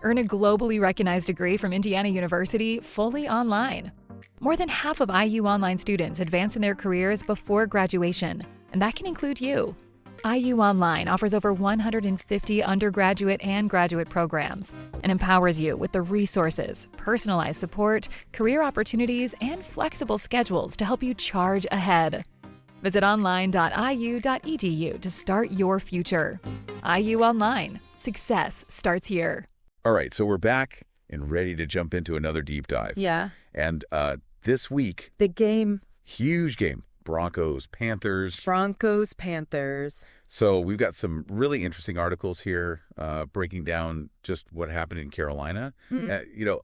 Earn a globally recognized degree from Indiana University fully online. More than half of IU Online students advance in their careers before graduation, and that can include you. IU Online offers over 150 undergraduate and graduate programs and empowers you with the resources, personalized support, career opportunities, and flexible schedules to help you charge ahead. Visit online.iu.edu to start your future. IU Online. Success starts here. All right, so we're back and ready to jump into another deep dive. Yeah. And this week, Big game. huge game. Broncos, Panthers. Broncos, Panthers. So we've got some really interesting articles here breaking down just what happened in Carolina.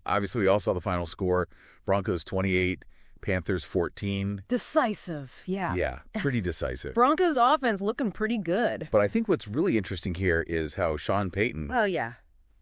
Obviously we all saw the final score. Broncos 28, Panthers 14. Decisive, yeah. Yeah, pretty decisive. Broncos offense looking pretty good. But I think what's really interesting here is how Sean Payton Oh, yeah.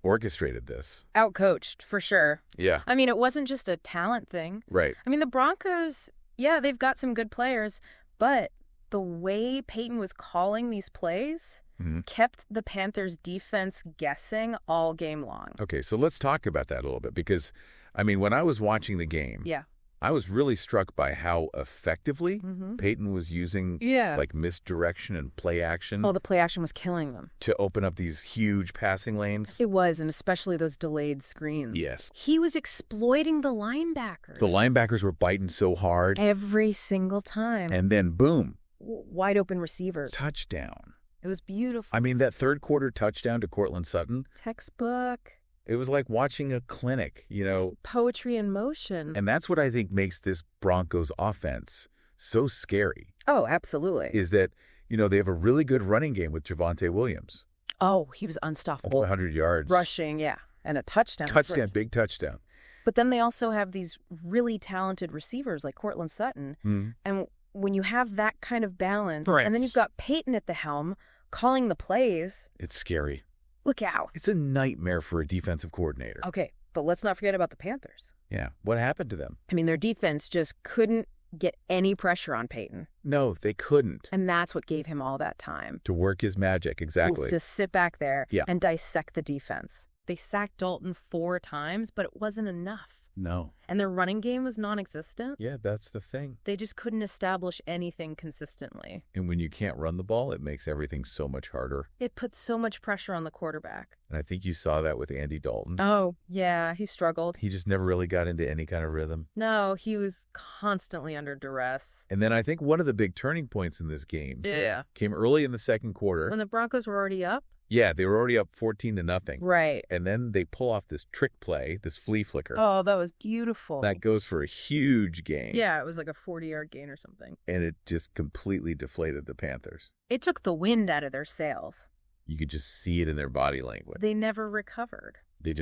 orchestrated this. Outcoached, for sure. Yeah, I mean, it wasn't just a talent thing. right. I mean, the Broncos, yeah, they've got some good players, but the way Peyton was calling these plays kept the Panthers' defense guessing all game long. Okay, so let's talk about that a little bit because, I mean, when I was watching the game, Yeah. I was really struck by how effectively Peyton was using like misdirection and play action Oh, the play action was killing them. to open up these huge passing lanes. It was, and especially those delayed screens. Yes. He was exploiting the linebackers. The linebackers were biting so hard, Every single time. and then boom, Wide open receivers. touchdown. It was beautiful. I mean, that third quarter touchdown to Cortland Sutton, Textbook. it was like watching a clinic, It's poetry in motion. And that's what I think makes this Broncos offense so scary, Oh, absolutely. is that, they have a really good running game with Javonte Williams. Oh, he was Over unstoppable. 100 yards. Rushing, yeah. And a touchdown. Touchdown, big touchdown. But then they also have these really talented receivers like Cortland Sutton. And when you have that kind of balance, and then you've got Peyton at the helm calling the plays, It's scary. look out. It's a nightmare for a defensive coordinator. Okay, but let's not forget about the Panthers. Yeah. What happened to them? I mean, their defense just couldn't get any pressure on Peyton. No, they couldn't. And that's what gave him all that time. To work his magic, exactly. To sit back there Yeah. and dissect the defense. They sacked Dalton 4 times, but it wasn't enough. No. And their running game was non-existent. Yeah, that's the thing. They just couldn't establish anything consistently. And when you can't run the ball, it makes everything so much harder. It puts so much pressure on the quarterback. And I think you saw that with Andy Dalton. Oh, yeah, he struggled. He just never really got into any kind of rhythm. No, he was constantly under duress. And then I think one of the big turning points in this game Yeah. came early in the second quarter. When the Broncos were already up? Yeah, they were already up 14-0. Right. And then they pull off this trick play, this flea flicker. Oh, that was beautiful. That goes for a huge gain. Yeah, it was like a 40-yard gain or something. And it just completely deflated the Panthers. It took the wind out of their sails. You could just see it in their body language. They never recovered. They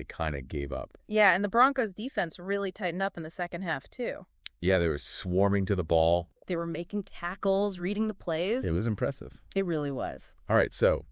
kind of gave up. Yeah, and the Broncos defense really tightened up in the second half, too. Yeah, they were swarming to the ball. They were making tackles, reading the plays. It was impressive. It really was. All right, so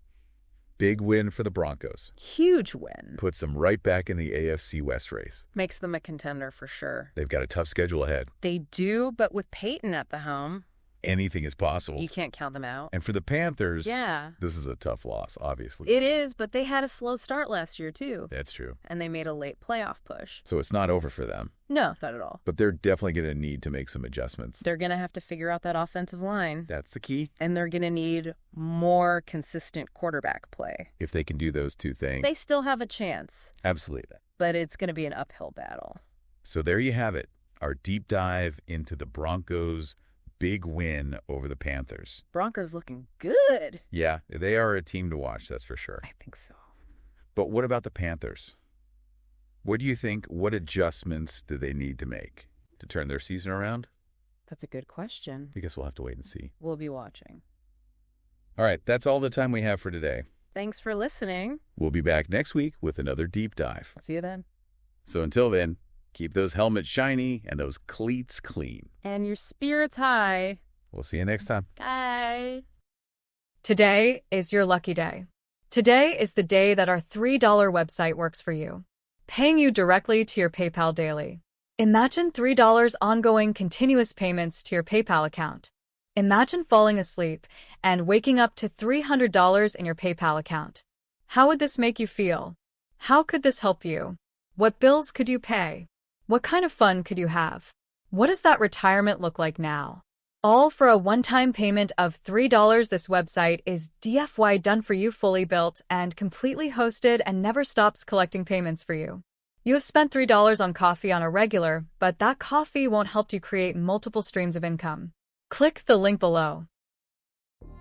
big win for the Broncos. Huge win. Puts them right back in the AFC West race. Makes them a contender for sure. They've got a tough schedule ahead. They do, but with Peyton at the helm, Anything is possible. you can't count them out. And for the Panthers, Yeah. this is a tough loss, obviously. It is, but they had a slow start last year, too. That's true. And they made a late playoff push. So it's not over for them. No, not at all. But they're definitely going to need to make some adjustments. They're going to have to figure out that offensive line. That's the key. And they're going to need more consistent quarterback play. If they can do those two things. They still have a chance, Absolutely. but it's going to be an uphill battle. So there you have it. Our deep dive into the Broncos' big win over the Panthers. Broncos looking good. Yeah, they are a team to watch, that's for sure. I think so. But what about the Panthers? What do you think? What adjustments do they need to make to turn their season around? That's a good question. I guess we'll have to wait and see. We'll be watching. All right, that's all the time we have for today. Thanks for listening. We'll be back next week with another deep dive. See you then. So until then, keep those helmets shiny and those cleats clean. And your spirits high. We'll see you next time. Bye. Today is your lucky day. Today is the day that our $3 website works for you, paying you directly to your PayPal daily. Imagine $3 ongoing continuous payments to your PayPal account. Imagine falling asleep and waking up to $300 in your PayPal account. How would this make you feel? How could this help you? What bills could you pay? What kind of fun could you have? What does that retirement look like now? All for a one-time payment of $3. This website is DFY done for you, fully built and completely hosted, and never stops collecting payments for you. You have spent $3 on coffee on a regular, but that coffee won't help you create multiple streams of income. Click the link below.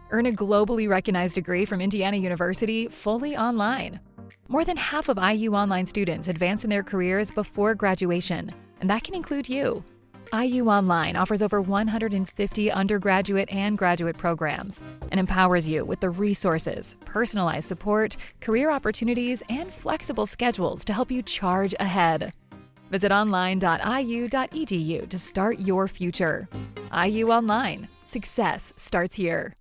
Earn a globally recognized degree from Indiana University fully online. More than half of IU Online students advance in their careers before graduation, and that can include you. IU Online offers over 150 undergraduate and graduate programs and empowers you with the resources, personalized support, career opportunities, and flexible schedules to help you charge ahead. Visit online.iu.edu to start your future. IU Online. Success starts here.